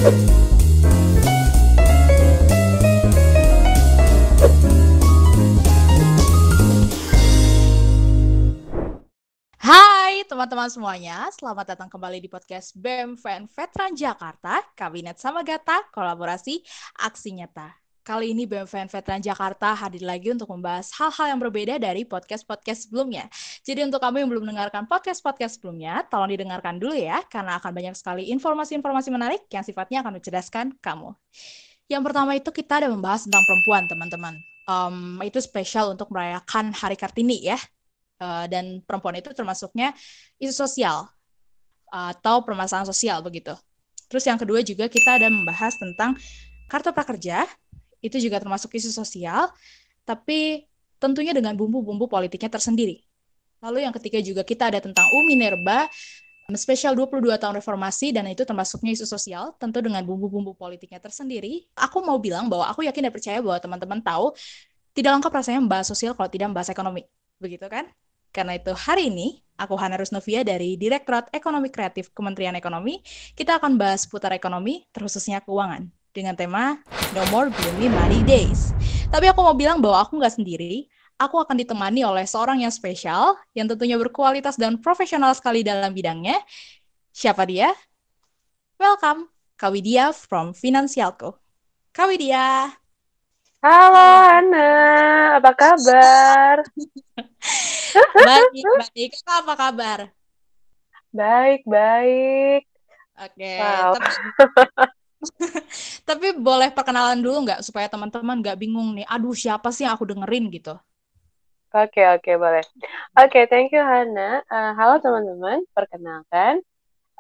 Hai teman-teman semuanya, selamat datang kembali di podcast BEM Fan Veteran Jakarta, Kabinet sama Gata, kolaborasi aksi nyata. Kali ini BEM Fan Veteran Jakarta hadir lagi untuk membahas hal-hal yang berbeda dari podcast-podcast sebelumnya. Jadi untuk kamu yang belum mendengarkan podcast-podcast sebelumnya, tolong didengarkan dulu ya, karena akan banyak sekali informasi-informasi menarik yang sifatnya akan mencerdaskan kamu. Yang pertama itu kita ada membahas tentang perempuan, teman-teman. Itu spesial untuk merayakan Hari Kartini ya. Dan perempuan itu termasuknya isu sosial atau permasalahan sosial begitu. Terus yang kedua juga kita ada membahas tentang kartu prakerja, itu juga termasuk isu sosial, tapi tentunya dengan bumbu-bumbu politiknya tersendiri. Lalu yang ketiga juga kita ada tentang Minerba, spesial 22 tahun reformasi, dan itu termasuknya isu sosial, tentu dengan bumbu-bumbu politiknya tersendiri. Aku mau bilang bahwa aku yakin dan percaya bahwa teman-teman tahu, tidak lengkap rasanya membahas sosial kalau tidak membahas ekonomi. Begitu kan? Karena itu hari ini, aku Hana Rusnovia dari Direktorat Ekonomi Kreatif Kementerian Ekonomi, kita akan bahas seputar ekonomi, terkhususnya keuangan, dengan tema No More Gloomy Money Days. Tapi aku mau bilang bahwa aku nggak sendiri, aku akan ditemani oleh seorang yang spesial, yang tentunya berkualitas dan profesional sekali dalam bidangnya. Siapa dia? Welcome, Kak Widya from Finansialco. Kak Widya. Halo Hana, apa kabar? Baik, baik. Kakak apa kabar? Baik, baik. Oke, Wow. tapi boleh perkenalan dulu nggak supaya teman-teman nggak bingung nih. Aduh, siapa sih yang aku dengerin gitu? Oke, boleh. Oke, thank you Hana. Halo teman-teman, perkenalkan.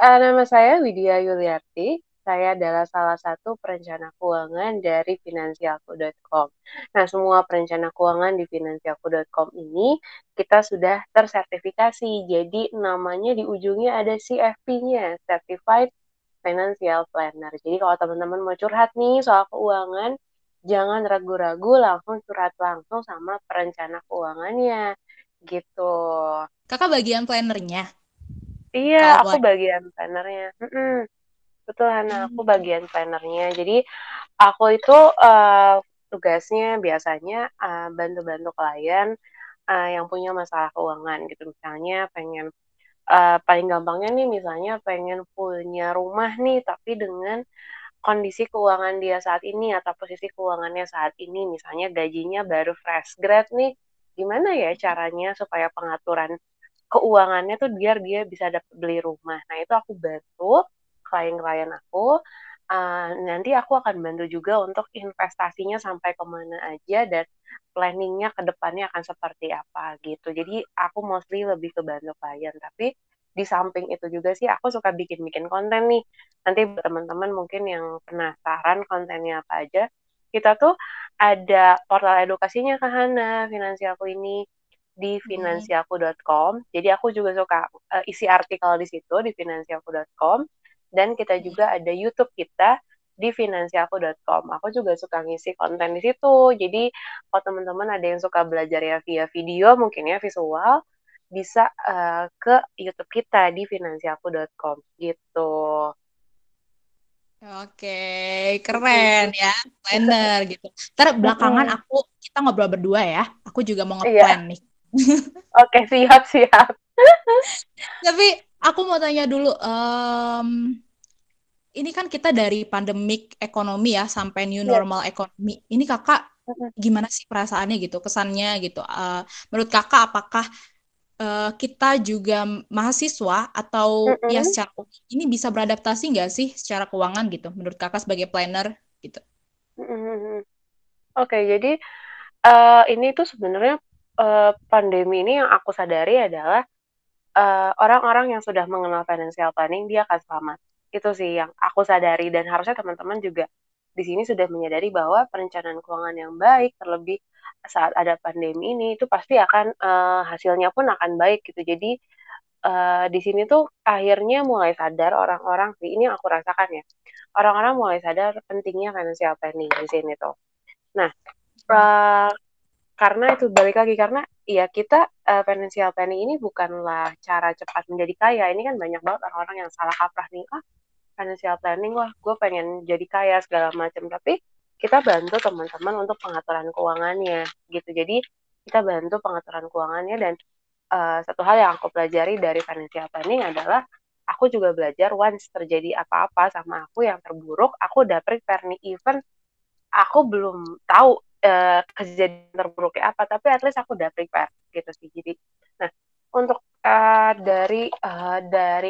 Nama saya Widya Yuliarti. Saya adalah salah satu perencana keuangan dari Finansialku.com. Nah, semua perencana keuangan di Finansialku.com ini kita sudah tersertifikasi. Jadi namanya di ujungnya ada CFP-nya, Certified Financial Planner. Jadi kalau teman-teman mau curhat nih soal keuangan, jangan ragu-ragu, langsung curhat langsung sama perencana keuangannya. Gitu. Kakak bagian plannernya, Iya, kalau aku boleh. bagian plannernya. Betul, Hana, aku Hmm. bagian plannernya. Jadi aku itu tugasnya biasanya bantu-bantu klien yang punya masalah keuangan gitu. Misalnya pengen paling gampangnya nih misalnya pengen punya rumah nih tapi dengan kondisi keuangan dia saat ini atau posisi keuangannya saat ini, misalnya gajinya baru fresh grad nih, gimana ya caranya supaya pengaturan keuangannya tuh biar dia bisa dapat beli rumah. Nah, itu aku bantu klien-klien aku. Nanti aku akan bantu juga untuk investasinya sampai kemana aja dan planningnya ke depannya akan seperti apa gitu. Jadi aku mostly lebih ke bantu klien. Tapi di samping itu juga sih aku suka bikin-bikin konten nih. Nanti buat teman-teman mungkin yang penasaran kontennya apa aja, kita tuh ada portal edukasinya ke Hana, Finansialku ini di Hmm. finansialku.com. Jadi aku juga suka isi artikel di situ di finansialku.com dan kita juga ada YouTube kita di finansialku.com. Aku juga suka ngisi konten di situ. Jadi kalau teman-teman ada yang suka belajar ya via video mungkin ya visual bisa ke YouTube kita di finansialku.com gitu. Oke, keren Mm-mm. ya, planner gitu. Ntar belakangan Mm-mm. kita ngobrol berdua ya. Aku juga mau ngeplan Iya, nih. oke siap. Tapi aku mau tanya dulu, ini kan kita dari pandemik ekonomi ya sampai new Yes. normal ekonomi. Ini kakak Mm-mm. gimana sih perasaannya gitu, kesannya gitu? Menurut kakak apakah kita juga mahasiswa atau ya Mm-mm. secara umum ini bisa beradaptasi nggak sih secara keuangan gitu? Menurut kakak sebagai planner gitu? Mm-mm. Oke, jadi ini tuh sebenarnya pandemi ini yang aku sadari adalah orang-orang yang sudah mengenal financial planning dia akan selamat. Itu sih yang aku sadari dan harusnya teman-teman juga di sini sudah menyadari bahwa perencanaan keuangan yang baik terlebih saat ada pandemi ini itu pasti akan hasilnya pun akan baik gitu. Jadi di sini tuh akhirnya mulai sadar orang-orang sih ini yang aku rasakan ya. Orang-orang mulai sadar pentingnya financial planning di sini tuh. Nah, eh, karena itu balik lagi karena ya kita financial planning ini bukanlah cara cepat menjadi kaya. Ini kan banyak banget orang-orang yang salah kaprah nih. financial planning, wah gue pengen jadi kaya segala macam, tapi kita bantu teman-teman untuk pengaturan keuangannya gitu. Jadi kita bantu pengaturan keuangannya, dan satu hal yang aku pelajari dari financial planning adalah aku juga belajar once terjadi apa-apa sama aku yang terburuk, aku udah prepare nih, even aku belum tahu kejadian terburuknya apa, tapi at least aku udah prepare gitu sih. Jadi, nah untuk dari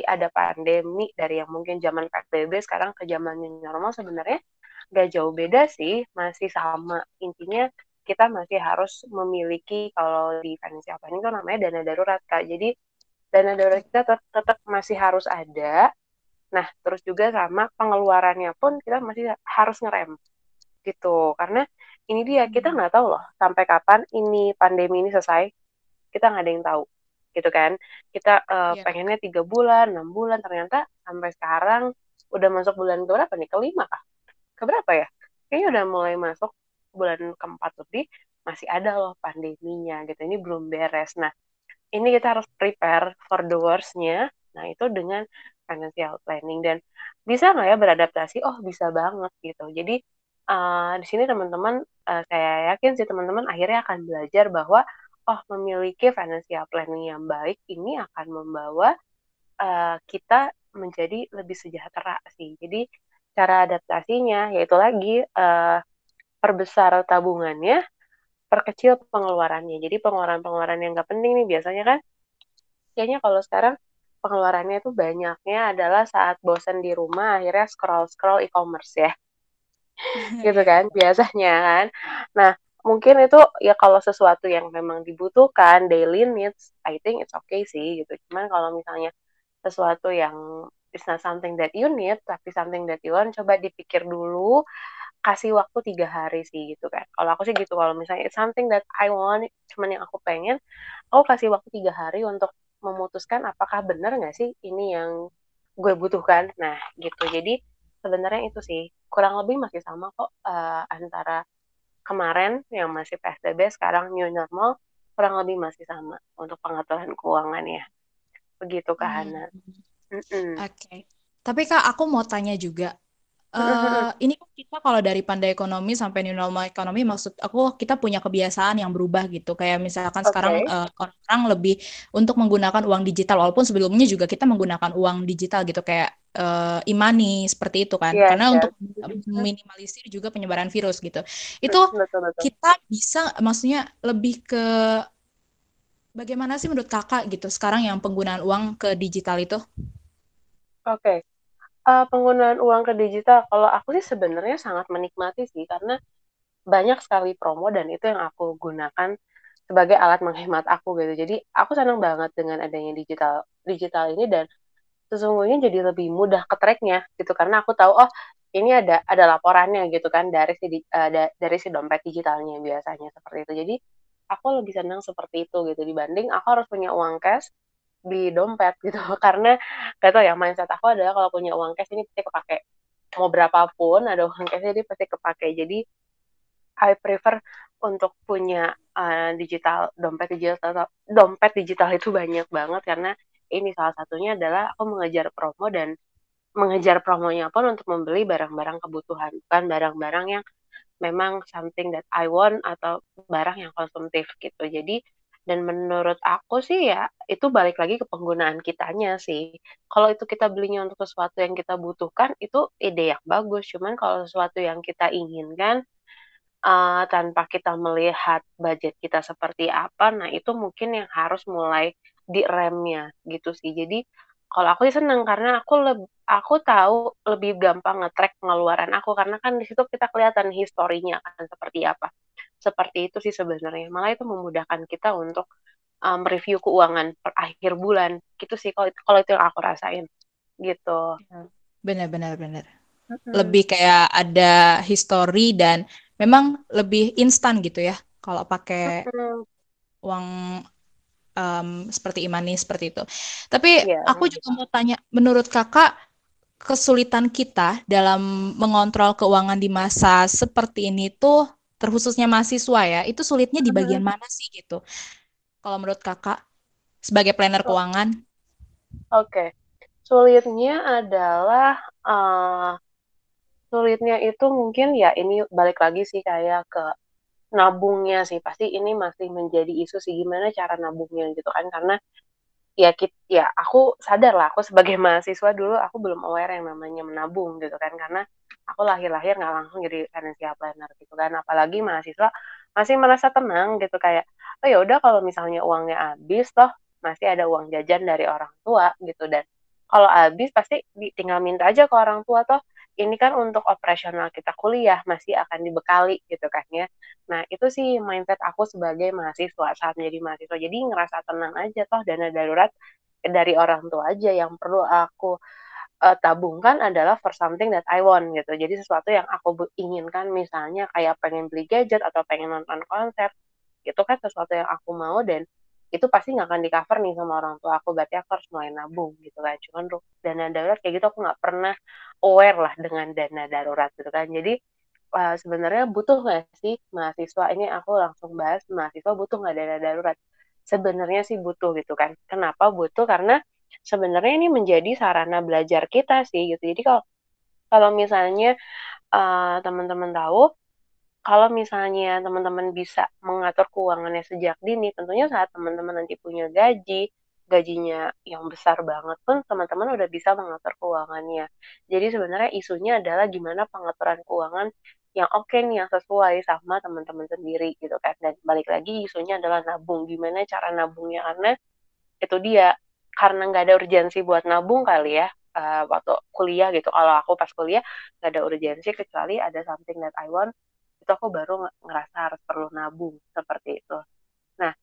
ada pandemi, dari yang mungkin zaman PSBB sekarang ke zaman new normal, sebenarnya gak jauh beda sih, masih sama. Intinya kita masih harus memiliki, kalau di financial planning itu namanya dana darurat, Kak. Jadi dana darurat kita tetap masih harus ada. Nah, terus juga sama pengeluarannya pun kita masih harus ngerem gitu. Karena ini dia, kita nggak tahu loh sampai kapan ini pandemi ini selesai. Kita nggak ada yang tahu gitu kan. Kita Iya. pengennya 3 bulan, 6 bulan, ternyata sampai sekarang udah masuk bulan keberapa nih? Kelima kah? Keberapa ya? Kayaknya udah mulai masuk bulan keempat lebih, masih ada loh pandeminya gitu. Ini belum beres. Nah, ini kita harus prepare for the worst-nya. Nah, itu dengan financial planning. Dan bisa nggak ya beradaptasi? Oh, bisa banget gitu. Jadi, di sini teman-teman, saya yakin sih teman-teman akhirnya akan belajar bahwa, oh, memiliki financial planning yang baik ini akan membawa kita menjadi lebih sejahtera sih. Jadi, cara adaptasinya yaitu lagi perbesar tabungannya, perkecil pengeluarannya. Jadi pengeluaran-pengeluaran yang nggak penting nih biasanya kan, kayaknya kalau sekarang pengeluarannya itu banyaknya adalah saat bosan di rumah akhirnya scroll-scroll e-commerce ya, gitu Iya, kan betul. biasanya kan. Nah, mungkin itu ya kalau sesuatu yang memang dibutuhkan daily needs, I think it's okay sih gitu. Cuman kalau misalnya sesuatu yang it's not something that you need tapi something that you want, coba dipikir dulu, kasih waktu 3 hari sih gitu kan. Kalau aku sih gitu, kalau misalnya it's something that I want, cuman yang aku pengen, aku kasih waktu 3 hari untuk memutuskan apakah benar nggak sih ini yang gue butuhkan. Nah gitu, jadi sebenarnya itu sih kurang lebih masih sama kok, antara kemarin yang masih PSBB sekarang new normal, kurang lebih masih sama untuk pengaturan keuangannya, begitu Kak Hmm. Hana. Mm-mm. Oke. Tapi Kak, aku mau tanya juga. Ini kan kita kalau dari pandai ekonomi sampai new normal ekonomi, maksud aku kita punya kebiasaan yang berubah gitu. Kayak misalkan sekarang Oke. orang lebih untuk menggunakan uang digital, walaupun sebelumnya juga kita menggunakan uang digital gitu, kayak e-money seperti itu kan. Yes, Karena yes. untuk meminimalisir juga penyebaran virus gitu. Itu Betul, betul. kita bisa, maksudnya lebih ke bagaimana sih menurut Kakak gitu sekarang yang penggunaan uang ke digital itu? Oke. Penggunaan uang ke digital, kalau aku sih sebenarnya sangat menikmati sih, karena banyak sekali promo dan itu yang aku gunakan sebagai alat menghemat aku gitu. Jadi aku senang banget dengan adanya digital digital ini, dan sesungguhnya jadi lebih mudah ke track-nya gitu, karena aku tahu oh ini ada laporannya gitu kan dari dari si dompet digitalnya biasanya seperti itu. Jadi aku lebih senang seperti itu gitu dibanding aku harus punya uang cash di dompet gitu. Karena gak tau ya, mindset aku adalah kalau punya uang cash ini pasti kepake, mau berapapun ada uang cash ini pasti kepake. Jadi I prefer untuk punya dompet digital itu banyak banget, karena ini salah satunya adalah aku mengejar promo, dan mengejar promonya pun untuk membeli barang-barang kebutuhan, bukan barang-barang yang memang something that I want atau barang yang konsumtif gitu. Jadi, dan menurut aku sih ya itu balik lagi ke penggunaan kitanya sih. Kalau itu kita belinya untuk sesuatu yang kita butuhkan, itu ide yang bagus. Cuman kalau sesuatu yang kita inginkan, tanpa kita melihat budget kita seperti apa, nah itu mungkin yang harus mulai diremnya gitu sih. Jadi kalau aku sih seneng, karena aku tahu lebih gampang nge-track pengeluaran aku, karena kan di situ kita kelihatan historinya kan seperti apa. Seperti itu sih sebenarnya. Malah itu memudahkan kita untuk review keuangan per akhir bulan. Gitu sih kalau kalau itu yang aku rasain gitu. Benar-benar benar. Mm-mm. Lebih kayak ada history dan memang lebih instan gitu ya kalau pakai Mm-mm. uang seperti e-money seperti itu. Tapi Iya. aku juga mau tanya, menurut Kakak kesulitan kita dalam mengontrol keuangan di masa seperti ini tuh terkhususnya mahasiswa ya, itu sulitnya di bagian Mm-mm. mana sih gitu? Kalau menurut Kakak sebagai planner O- keuangan? Oke. Sulitnya adalah uh, sulitnya itu mungkin ya ini balik lagi sih kayak ke nabungnya sih. Pasti ini masih menjadi isu sih gimana cara nabungnya gitu kan. Karena ya aku sadar lah aku sebagai mahasiswa dulu aku belum aware yang namanya menabung gitu kan karena aku lahir-lahir nggak langsung jadi financial planner gitu kan apalagi mahasiswa masih merasa tenang gitu kayak oh ya udah kalau misalnya uangnya habis toh masih ada uang jajan dari orang tua gitu dan kalau habis pasti tinggal minta aja ke orang tua toh ini kan untuk operasional kita kuliah masih akan dibekali gitu kan ya. Nah, itu sih mindset aku sebagai mahasiswa saat menjadi mahasiswa. Jadi ngerasa tenang aja toh dana darurat dari orang tua aja yang perlu aku tabungkan adalah for something that I want gitu. Jadi sesuatu yang aku inginkan misalnya kayak pengen beli gadget atau pengen nonton konser. Itu kan sesuatu yang aku mau dan itu pasti nggak akan di cover nih sama orang tua aku berarti aku harus mulai nabung gitu kan cuman dana darurat kayak gitu aku nggak pernah aware lah dengan dana darurat gitu kan jadi sebenarnya butuh nggak sih mahasiswa ini aku langsung bahas mahasiswa butuh nggak dana darurat sebenarnya sih butuh gitu kan kenapa butuh karena sebenarnya ini menjadi sarana belajar kita sih gitu jadi kalau kalau misalnya teman-teman tahu kalau misalnya teman-teman bisa mengatur keuangannya sejak dini, tentunya saat teman-teman nanti punya gajinya yang besar banget pun teman-teman udah bisa mengatur keuangannya. Jadi sebenarnya isunya adalah gimana pengaturan keuangan yang oke nih, yang sesuai sama teman-teman sendiri gitu kan. Dan balik lagi isunya adalah nabung. Gimana cara nabungnya? Karena itu dia, karena nggak ada urgensi buat nabung kali ya, waktu kuliah gitu. Kalau aku pas kuliah nggak ada urgensi kecuali ada something that I want itu aku baru ngerasa harus perlu nabung seperti itu. Nah,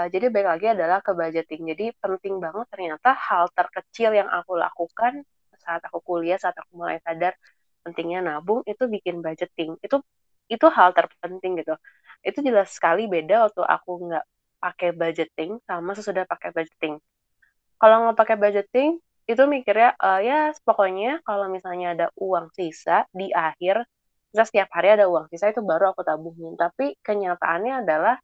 jadi baik lagi adalah ke budgeting. Jadi penting banget ternyata hal terkecil yang aku lakukan saat aku kuliah, saat aku mulai sadar pentingnya nabung itu bikin budgeting. Itu hal terpenting gitu. Itu jelas sekali beda waktu aku nggak pakai budgeting sama sesudah pakai budgeting. Kalau nggak pakai budgeting itu mikirnya ya pokoknya kalau misalnya ada uang sisa di akhir misal setiap hari ada uang sisa itu baru aku tabungin tapi kenyataannya adalah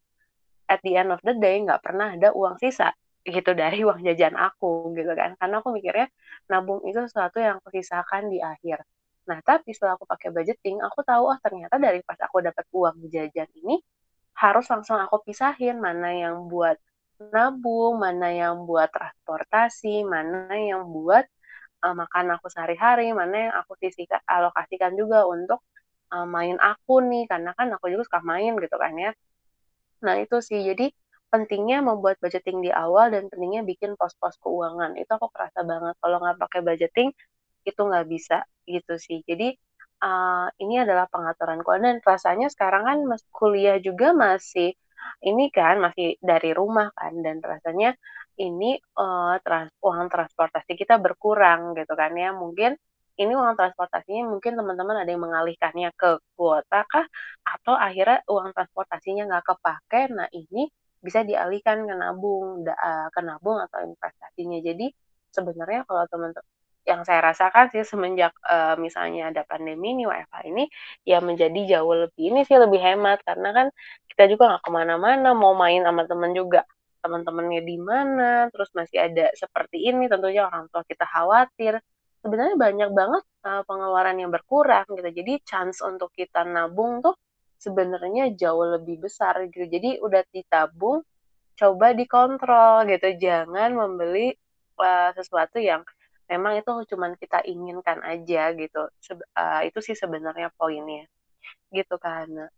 at the end of the day nggak pernah ada uang sisa gitu dari uang jajan aku gitu kan karena aku mikirnya nabung itu sesuatu yang aku sisakan di akhir nah tapi setelah aku pakai budgeting aku tahu oh ternyata dari pas aku dapat uang jajan ini harus langsung aku pisahin mana yang buat nabung, mana yang buat transportasi, mana yang buat makan aku sehari-hari, mana yang aku sisihkan, alokasikan juga untuk main aku nih, karena kan aku juga suka main gitu kan ya. Nah itu sih, jadi pentingnya membuat budgeting di awal dan pentingnya bikin pos-pos keuangan. Itu aku kerasa banget. Kalau nggak pakai budgeting, itu nggak bisa gitu sih. Jadi ini adalah pengaturan keuangan dan rasanya sekarang kan kuliah juga masih ini kan masih dari rumah kan dan rasanya ini uang transportasi kita berkurang gitu kan ya. Mungkin ini uang transportasinya mungkin teman-teman ada yang mengalihkannya ke kuota kah atau akhirnya uang transportasinya nggak kepake. Nah ini bisa dialihkan ke nabung atau investasinya. Jadi sebenarnya kalau teman-teman yang saya rasakan sih semenjak misalnya ada pandemi ini WFH ini ya menjadi jauh lebih ini sih lebih hemat karena kan kita juga nggak kemana-mana mau main sama teman juga teman-temannya di mana terus masih ada seperti ini tentunya orang tua kita khawatir sebenarnya banyak banget pengeluaran yang berkurang gitu jadi chance untuk kita nabung tuh sebenarnya jauh lebih besar gitu jadi udah ditabung coba dikontrol gitu jangan membeli sesuatu yang memang itu cuman kita inginkan aja gitu itu sih sebenarnya poinnya gitu kan.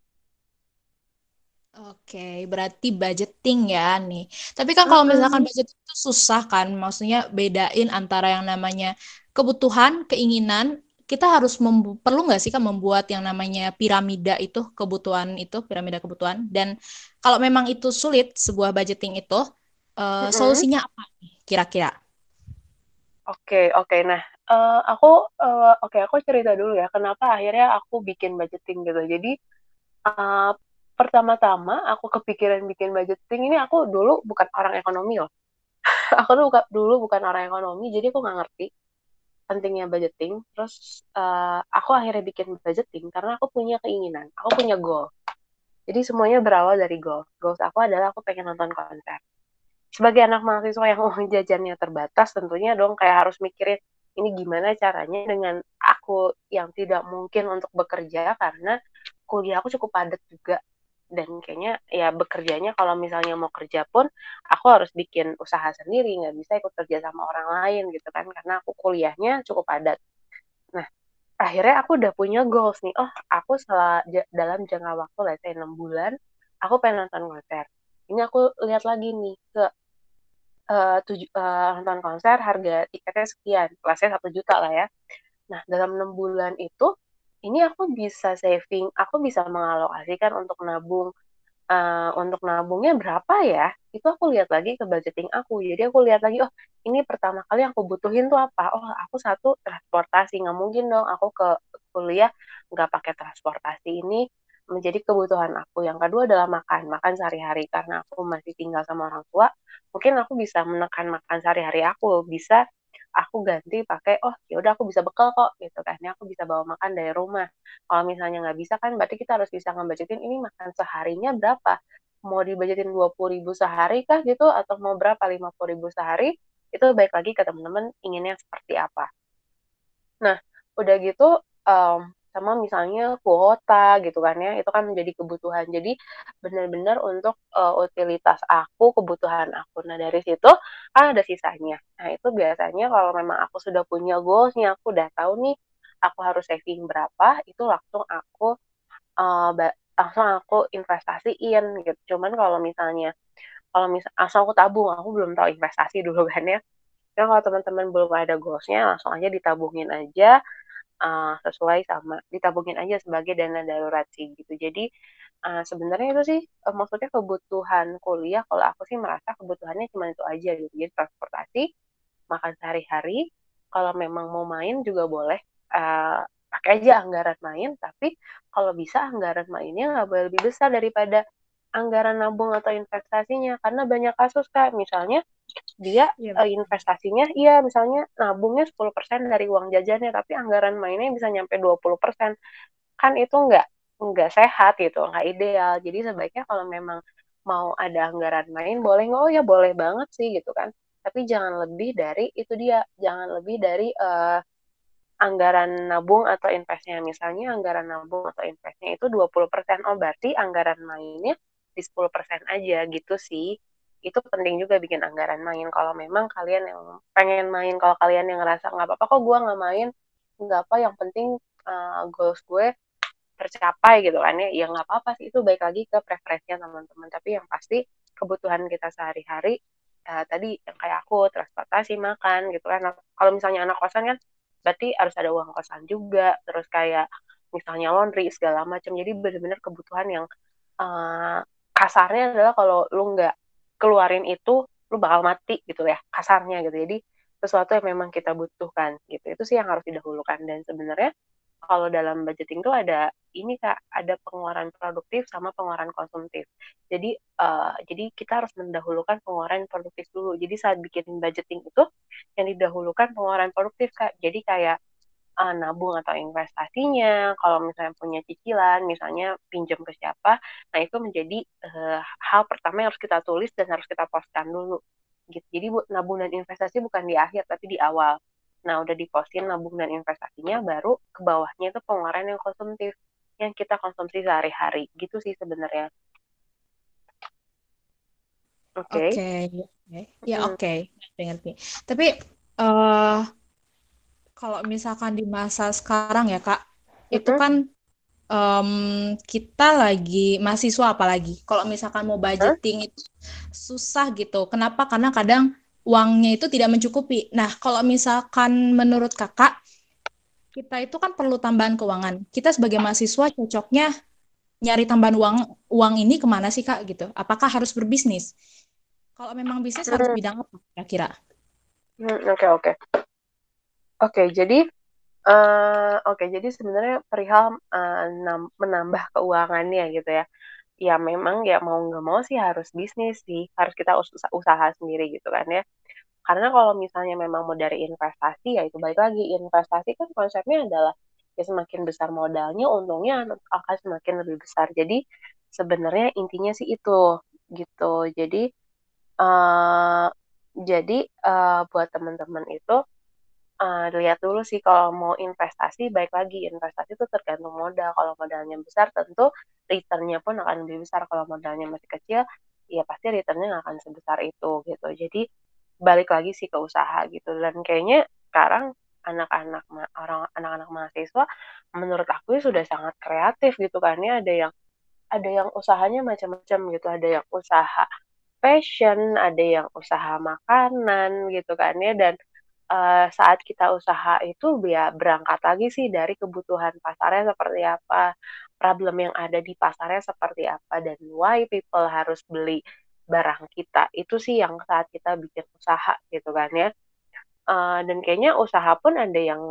Oke, berarti budgeting ya nih. Tapi kan kalau misalkan Mm-mm. budgeting itu susah kan, maksudnya bedain antara yang namanya kebutuhan, keinginan, kita harus perlu nggak sih kan membuat yang namanya piramida itu, kebutuhan itu, piramida kebutuhan. Dan kalau memang itu sulit, sebuah budgeting itu, Mm-mm. solusinya apa nih kira-kira? Oke, nah aku cerita dulu ya kenapa akhirnya aku bikin budgeting gitu jadi uh, pertama-tama aku kepikiran bikin budgeting ini aku dulu bukan orang ekonomi loh aku dulu bukan orang ekonomi jadi aku nggak ngerti pentingnya budgeting terus aku akhirnya bikin budgeting karena aku punya keinginan aku punya goal jadi semuanya berawal dari goal goals aku adalah aku pengen nonton konser sebagai anak mahasiswa yang uang jajannya terbatas tentunya dong kayak harus mikirin ini gimana caranya dengan aku yang tidak mungkin untuk bekerja karena kuliah aku cukup padat juga. Dan kayaknya ya bekerjanya kalau misalnya mau kerja pun aku harus bikin usaha sendiri, nggak bisa ikut kerja sama orang lain gitu kan, karena aku kuliahnya cukup padat. Nah, akhirnya aku udah punya goals nih. Oh, aku dalam jangka waktu, let's say 6 bulan, aku pengen nonton konser. Ini aku lihat lagi nih ke nonton konser harga tiketnya sekian, kelasnya 1 juta lah ya. Nah, dalam 6 bulan itu, ini aku bisa saving, aku bisa mengalokasikan untuk nabungnya berapa ya? Itu aku lihat lagi ke budgeting aku. Jadi aku lihat lagi, oh ini pertama kali yang aku butuhin tuh apa? Oh aku satu transportasi, nggak mungkin dong aku ke kuliah nggak pakai transportasi, ini menjadi kebutuhan aku. Yang kedua adalah makan sehari-hari karena aku masih tinggal sama orang tua. Mungkin aku bisa menekan makan sehari-hari aku, bisa aku ganti pakai, oh ya udah aku bisa bekal kok gitu kan ya, aku bisa bawa makan dari rumah. Kalau misalnya nggak bisa kan berarti kita harus bisa ngebudgetin ini makan seharinya berapa. Mau dibudgetin 20.000 sehari kah gitu atau mau berapa, 50.000 sehari, itu baik lagi ke teman-teman inginnya seperti apa. Nah, udah gitu sama misalnya kuota gitu kan ya, itu kan menjadi kebutuhan. Jadi benar-benar untuk utilitas aku, kebutuhan aku. Nah, dari situ kan ada sisanya. Nah, itu biasanya kalau memang aku sudah punya goals-nya, aku udah tahu nih aku harus saving berapa, itu langsung aku investasiin gitu. Cuman kalau misal asal aku tabung, aku belum tahu investasi dulu kan ya. Kan kalau teman-teman belum ada goals-nya, langsung aja ditabungin aja, sesuai sama ditabungin aja sebagai dana darurat sih gitu. Jadi sebenarnya itu sih maksudnya kebutuhan kuliah, kalau aku sih merasa kebutuhannya cuma itu aja gitu. Jadi transportasi, makan sehari-hari, kalau memang mau main juga boleh pakai aja anggaran main, tapi kalau bisa anggaran mainnya nggak boleh lebih besar daripada anggaran nabung atau investasinya, karena banyak kasus Kak, misalnya dia Iya. investasinya, iya misalnya nabungnya 10% dari uang jajannya, tapi anggaran mainnya bisa nyampe 20%. Kan itu nggak sehat gitu, nggak ideal. Jadi sebaiknya kalau memang mau ada anggaran main, boleh nggak? Oh ya boleh banget sih gitu kan. Tapi jangan lebih dari itu dia, jangan lebih dari anggaran nabung atau investnya. Misalnya anggaran nabung atau investnya itu 20%, oh berarti anggaran mainnya di 10% aja gitu sih. Itu penting juga bikin anggaran main. Kalau memang kalian yang pengen main, kalau kalian yang ngerasa nggak apa-apa kok gue nggak main, nggak apa, yang penting goals gue tercapai gitu kan ya, ya nggak apa-apa sih, itu baik lagi ke preferensinya teman-teman. Tapi yang pasti kebutuhan kita sehari-hari, tadi yang kayak aku transportasi, makan gitu kan. Nah, kalau misalnya anak kosan kan berarti harus ada uang kosan juga, terus kayak misalnya laundry segala macam. Jadi benar-benar kebutuhan yang uh, kasarnya adalah kalau lu nggak keluarin itu lu bakal mati gitu ya kasarnya gitu. Jadi sesuatu yang memang kita butuhkan gitu, itu sih yang harus didahulukan. Dan sebenarnya kalau dalam budgeting tuh ada ini Kak, ada pengeluaran produktif sama pengeluaran konsumtif. Jadi kita harus mendahulukan pengeluaran produktif dulu. Jadi saat bikin budgeting itu yang didahulukan pengeluaran produktif Kak. Jadi kayak nabung atau investasinya, kalau misalnya punya cicilan, misalnya pinjam ke siapa, nah itu menjadi hal pertama yang harus kita tulis dan harus kita poskan dulu. Gitu. Jadi nabung dan investasi bukan di akhir, tapi di awal. Nah, udah dipostin nabung dan investasinya, baru ke bawahnya itu pengeluaran yang konsumtif, yang kita konsumsi sehari-hari. Gitu sih sebenarnya. Oke. Oke, oke. Ya Mm-mm. oke, ngerti. Tapi eh kalau misalkan di masa sekarang ya Kak, itu Mm-mm. kan em, kita lagi mahasiswa apalagi. Kalau misalkan mau Hah? budgeting itu susah gitu. Kenapa? Karena kadang uangnya itu tidak mencukupi. Nah, kalau misalkan menurut Kakak, kita itu kan perlu tambahan keuangan. Kita sebagai mahasiswa cocoknya nyari tambahan uang uang ini kemana sih Kak gitu? Apakah harus berbisnis? Kalau memang bisnis harus Hmm, bidang apa kira-kira? oke, oke. Oke, jadi sebenarnya perihal menambah keuangannya gitu ya. Ya memang ya mau nggak mau sih harus bisnis sih, harus kita usaha sendiri gitu kan ya. Karena kalau misalnya memang mau dari investasi, ya itu baik lagi, investasi kan konsepnya adalah ya semakin besar modalnya, untungnya akan semakin lebih besar. Jadi sebenarnya intinya sih itu gitu. Eh, jadi buat teman-teman itu Lihat dulu sih kalau mau investasi, baik lagi investasi itu tergantung modal. Kalau modalnya besar tentu return-nya pun akan lebih besar. Kalau modalnya masih kecil, ya pasti return-nya nggak akan sebesar itu gitu. Jadi balik lagi sih ke usaha gitu. Dan kayaknya sekarang anak-anak mahasiswa menurut aku sudah sangat kreatif gitu kan ya. Ada yang usahanya macam-macam gitu. Ada yang usaha fashion, ada yang usaha makanan gitu kan ya. Dan saat kita usaha itu ya berangkat lagi sih dari kebutuhan pasarnya seperti apa, problem yang ada di pasarnya seperti apa, dan why people harus beli barang kita. Itu sih yang saat kita bikin usaha gitu kan ya. Dan kayaknya usaha pun ada yang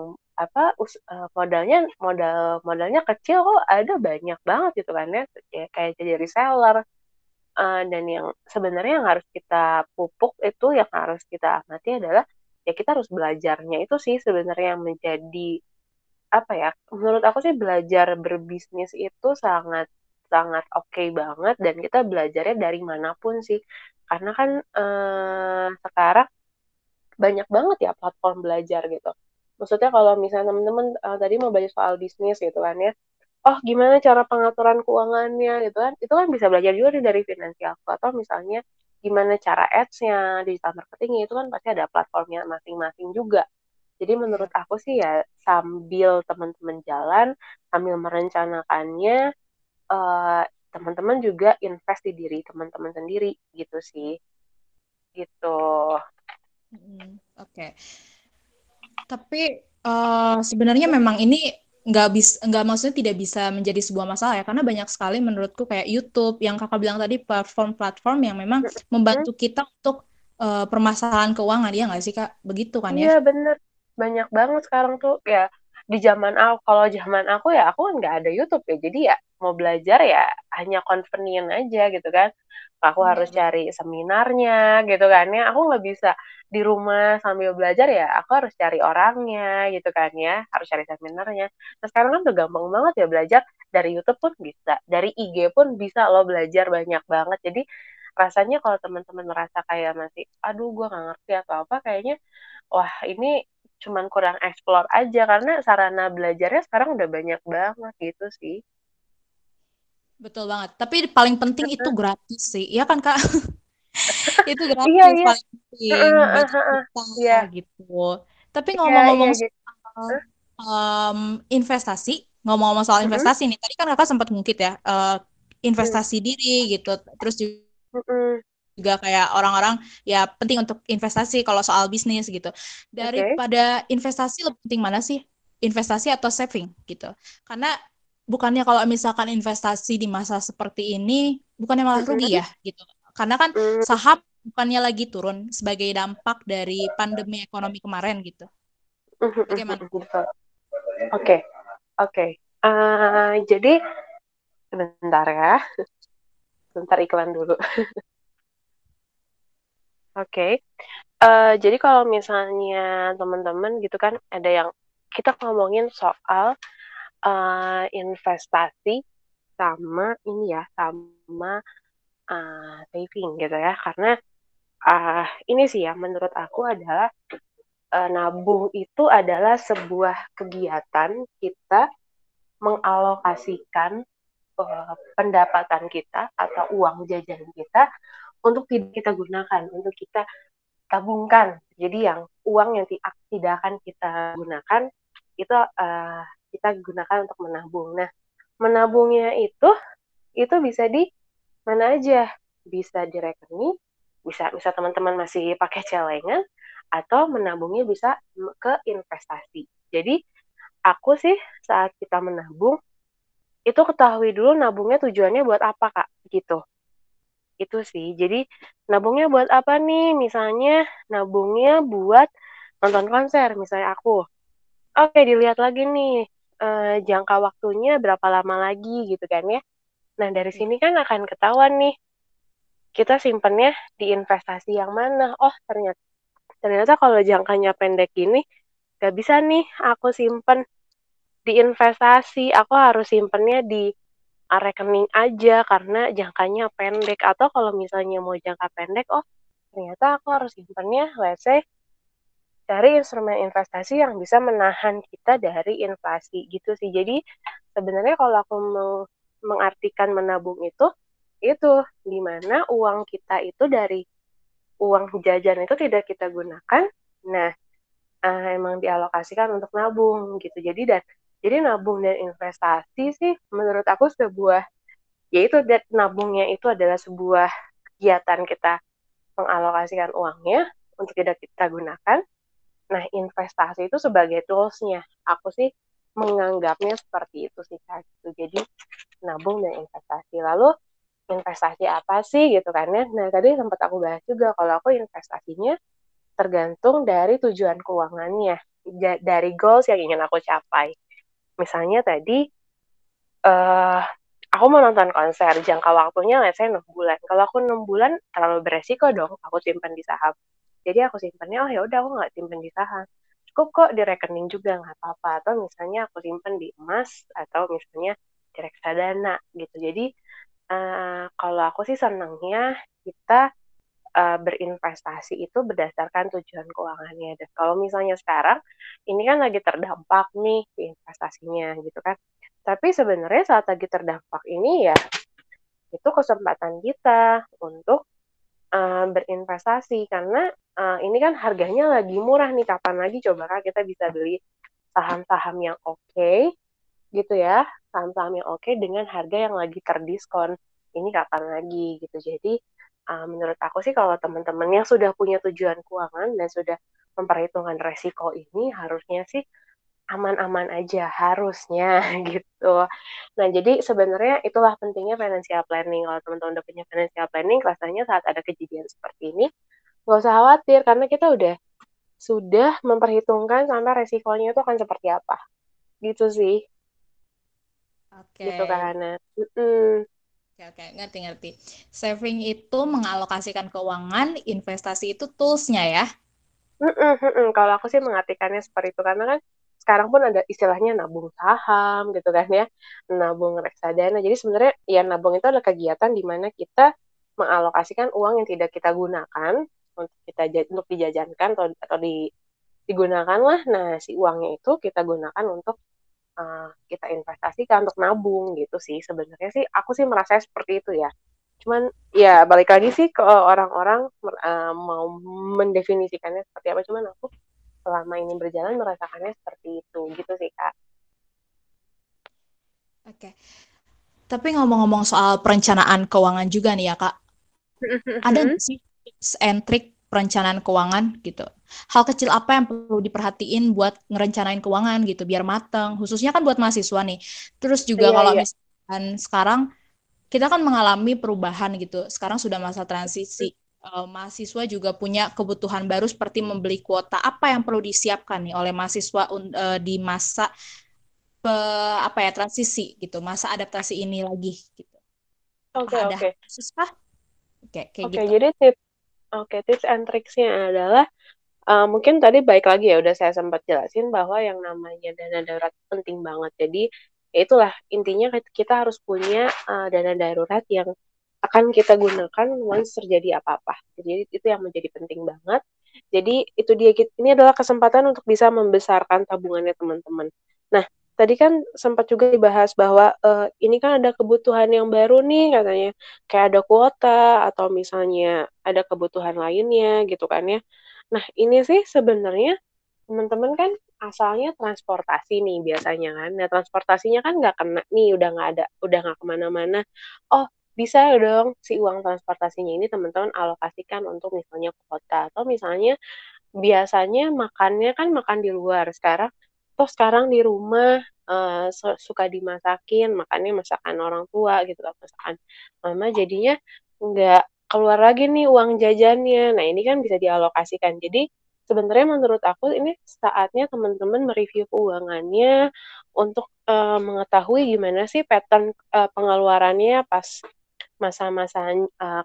modalnya kecil kok, ada banyak banget gitu kan ya, kayak jadi reseller. Dan yang sebenarnya yang harus kita pupuk itu, yang harus kita amati adalah ya kita harus belajarnya itu sih sebenarnya yang menjadi apa ya, menurut aku sih belajar berbisnis itu sangat sangat oke banget, dan kita belajarnya dari manapun sih, karena kan sekarang banyak banget ya platform belajar gitu. Maksudnya kalau misalnya teman-teman tadi mau belajar soal bisnis gitu kan ya, oh gimana cara pengaturan keuangannya gitu kan, itu kan bisa belajar juga nih dari Finansialku. Atau misalnya gimana cara ads-nya, digital marketing itu kan pasti ada platformnya masing-masing juga. Jadi menurut Iya. aku sih ya sambil teman-teman jalan, sambil merencanakannya, eh, teman-teman juga invest di diri teman-teman sendiri gitu sih, gitu. Oke. Tapi sebenarnya memang ini nggak maksudnya tidak bisa menjadi sebuah masalah ya, karena banyak sekali menurutku kayak YouTube yang kakak bilang tadi, platform-platform yang memang Mm-mm. membantu kita untuk permasalahan keuangan, ya nggak sih kak? Begitu kan ya? Iya bener, banyak banget sekarang tuh ya. Di zaman aku, kalau zaman aku ya aku kan nggak ada YouTube ya, jadi ya mau belajar ya hanya convenient aja gitu kan. Aku harus Iya, betul. cari seminarnya gitu kan ya, aku nggak bisa di rumah sambil belajar ya, aku harus cari orangnya gitu kan ya, harus cari seminarnya. Nah sekarang kan udah gampang banget ya belajar, dari YouTube pun bisa, dari IG pun bisa lo belajar banyak banget. Jadi rasanya kalau teman-teman merasa kayak masih aduh gue nggak ngerti atau apa, kayaknya wah ini cuman kurang explore aja, karena sarana belajarnya sekarang udah banyak banget gitu sih. Betul banget. Tapi paling penting itu gratis sih, ya kan kak? Itu Iya, gratis iya. paling penting Heeh, heeh, bagi heeh. kita Iya, gitu. Tapi iya, iya. ngomong-ngomong Jadi, soal investasi, ngomong-ngomong soal mm-mm, investasi nih, tadi kan kakak sempat ngungkit ya, mm, investasi diri gitu, terus mm-mm. juga kayak orang-orang ya penting untuk investasi kalau soal bisnis gitu. Oke. Daripada investasi, lebih penting mana sih? Investasi atau saving gitu. Karena bukannya kalau misalkan investasi di masa seperti ini bukannya malah rugi Mm-mm, ya gitu. Karena kan mm, saham bukannya lagi turun sebagai dampak dari pandemi ekonomi kemarin gitu. mm, mm, Bagaimana? mm, betul. Oke, oke. Jadi sebentar ya, sebentar iklan dulu. Oke. Jadi kalau misalnya teman-teman gitu kan ada yang kita ngomongin soal investasi sama ini ya, sama saving gitu ya. Karena ini sih ya menurut aku adalah nabung itu adalah sebuah kegiatan kita mengalokasikan pendapatan kita atau uang jajan kita untuk tidak kita gunakan, untuk kita tabungkan. Jadi yang uang yang tidak akan kita gunakan itu kita gunakan untuk menabung. Nah, menabungnya itu bisa di mana aja, bisa di rekening, bisa teman-teman masih pakai celengan, atau menabungnya bisa ke investasi. Jadi aku sih saat kita menabung itu ketahui dulu nabungnya tujuannya buat apa kak, gitu. Itu sih. Jadi nabungnya buat apa nih? Misalnya nabungnya buat nonton konser, misalnya aku. Oke, dilihat lagi nih jangka waktunya berapa lama lagi gitu kan ya. Nah, dari Ya. sini kan akan ketahuan nih kita simpennya di investasi yang mana. Oh, ternyata ternyata kalau jangkanya pendek gini gak bisa nih aku simpen di investasi. Aku harus simpennya di rekening aja karena jangkanya pendek. Atau kalau misalnya mau jangka pendek, oh ternyata aku harus simpennya let's say cari instrumen investasi yang bisa menahan kita dari inflasi gitu sih. Jadi sebenarnya kalau aku mengartikan menabung itu di mana uang kita itu dari uang jajan itu tidak kita gunakan. Nah, emang dialokasikan untuk nabung gitu. Jadi nabung dan investasi sih menurut aku sebuah, yaitu nabungnya itu adalah sebuah kegiatan kita mengalokasikan uangnya untuk tidak kita gunakan. Nah, investasi itu sebagai toolsnya. Aku sih menganggapnya seperti itu sih, Kak. Gitu. Jadi nabung dan investasi. Lalu investasi apa sih gitu kan ya? Nah, tadi sempat aku bahas juga kalau aku investasinya tergantung dari tujuan keuangannya, dari goals yang ingin aku capai. Misalnya tadi, aku mau nonton konser, jangka waktunya let's say 6 bulan. Kalau aku 6 bulan, terlalu beresiko dong aku simpan di saham. Jadi aku simpannya, oh ya udah aku nggak simpan di saham. Cukup kok di rekening juga nggak apa-apa. Atau misalnya aku simpan di emas, atau misalnya di reksadana gitu. Jadi kalau aku sih senangnya kita berinvestasi itu berdasarkan tujuan keuangannya. Dan kalau misalnya sekarang, ini kan lagi terdampak nih investasinya gitu kan. Tapi sebenarnya saat lagi terdampak ini ya, itu kesempatan kita untuk berinvestasi. Karena ini kan harganya lagi murah nih, kapan lagi coba kan kita bisa beli saham-saham yang oke, gitu ya, saham-saham yang oke dengan harga yang lagi terdiskon. Ini kapan lagi gitu. Jadi menurut aku sih kalau teman-teman yang sudah punya tujuan keuangan dan sudah memperhitungkan resiko ini harusnya sih aman-aman aja harusnya gitu. Nah, jadi sebenarnya itulah pentingnya financial planning. Kalau teman-teman udah punya financial planning, rasanya saat ada kejadian seperti ini, nggak usah khawatir karena kita sudah memperhitungkan sampai resikonya itu akan seperti apa. Gitu sih. Oke. Gitu kan, Hana. Mm-mm. Oke, oke, ngerti-ngerti. Saving itu mengalokasikan keuangan, investasi itu toolsnya ya. Mm-mm, mm-mm. Kalau aku sih mengartikannya seperti itu karena kan sekarang pun ada istilahnya nabung saham gitu kan ya, nabung reksadana. Jadi sebenarnya ya nabung itu adalah kegiatan di mana kita mengalokasikan uang yang tidak kita gunakan untuk dijajankan atau digunakan lah. Nah, si uangnya itu kita gunakan untuk kita investasikan untuk nabung gitu sih. Sebenarnya sih aku sih merasa seperti itu ya. Cuman ya balik lagi sih ke orang-orang mau mendefinisikannya seperti apa. Cuman aku selama ini berjalan merasakannya seperti itu gitu sih Kak. Oke. Tapi ngomong-ngomong soal perencanaan keuangan juga nih ya, Kak. Ada nggak sih tips and trick perencanaan keuangan gitu? Hal kecil apa yang perlu diperhatiin buat ngerencanain keuangan gitu biar mateng, khususnya kan buat mahasiswa nih. Terus juga Iya kalau iya. misalkan sekarang kita kan mengalami perubahan gitu. Sekarang sudah masa transisi. Mahasiswa juga punya kebutuhan baru seperti membeli kuota. Apa yang perlu disiapkan nih oleh mahasiswa di masa apa ya transisi gitu, masa adaptasi ini lagi gitu. Oke Apakah ada hal oke. khusus kah? Kayak Oke gitu. jadi tips and tricksnya adalah mungkin tadi baik lagi ya udah saya sempat jelasin bahwa yang namanya dana darurat penting banget. Jadi ya itulah intinya kita harus punya dana darurat yang akan kita gunakan once terjadi apa-apa. Jadi itu yang menjadi penting banget. Jadi itu dia ini adalah kesempatan untuk bisa membesarkan tabungannya teman-teman. Nah, tadi kan sempat juga dibahas bahwa ini kan ada kebutuhan yang baru nih katanya, kayak ada kuota atau misalnya ada kebutuhan lainnya gitu kan ya. Nah, ini sih sebenarnya teman-teman kan asalnya transportasi nih biasanya kan. Nah, transportasinya kan nggak kena nih, udah nggak kemana-mana. Oh, bisa dong si uang transportasinya ini teman-teman alokasikan untuk misalnya kuota atau misalnya biasanya makannya kan makan di luar. Sekarang di rumah suka dimasakin, makannya masakan orang tua gitu kan, masakan mama jadinya nggak keluar lagi nih uang jajannya. Nah, ini kan bisa dialokasikan. Jadi sebenarnya menurut aku ini saatnya teman-teman mereview keuangannya untuk mengetahui gimana sih pattern pengeluarannya pas masa-masa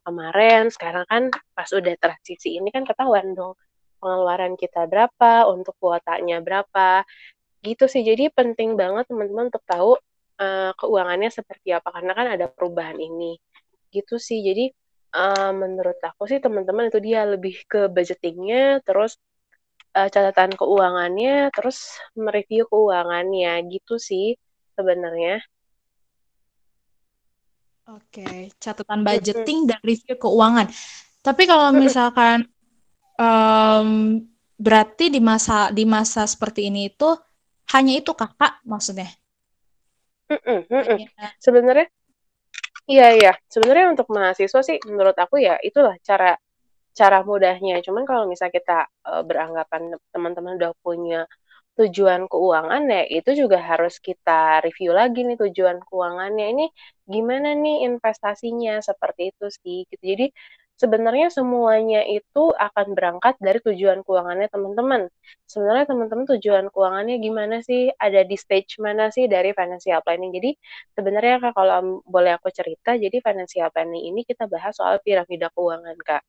kemarin. Sekarang kan pas udah transisi ini kan ketahuan dong pengeluaran kita berapa, untuk kuotanya berapa, gitu sih. Jadi penting banget teman-teman untuk tahu keuangannya seperti apa karena kan ada perubahan ini. Gitu sih. Jadi menurut aku sih teman-teman itu dia lebih ke budgetingnya, terus catatan keuangannya, terus mereview keuangannya, gitu sih sebenarnya. Oke, catatan Mhm, budgeting dan review keuangan. Tapi kalau mhm, misalkan em, berarti di masa seperti ini itu hanya itu kakak maksudnya mhm, mhm. hanya. Sebenarnya iya, iya, sebenarnya untuk mahasiswa sih menurut aku ya itulah cara cara mudahnya. Cuman kalau misalnya kita, beranggapan teman-teman udah punya tujuan keuangan ya itu juga harus kita review lagi nih tujuan keuangannya, ini gimana nih investasinya, seperti itu sih gitu. Jadi sebenarnya semuanya itu akan berangkat dari tujuan keuangannya teman-teman. Sebenarnya teman-teman tujuan keuangannya gimana sih, ada di stage mana sih dari financial planning. Jadi sebenarnya Kak, kalau boleh aku cerita, jadi financial planning ini kita bahas soal piramida keuangan Kak.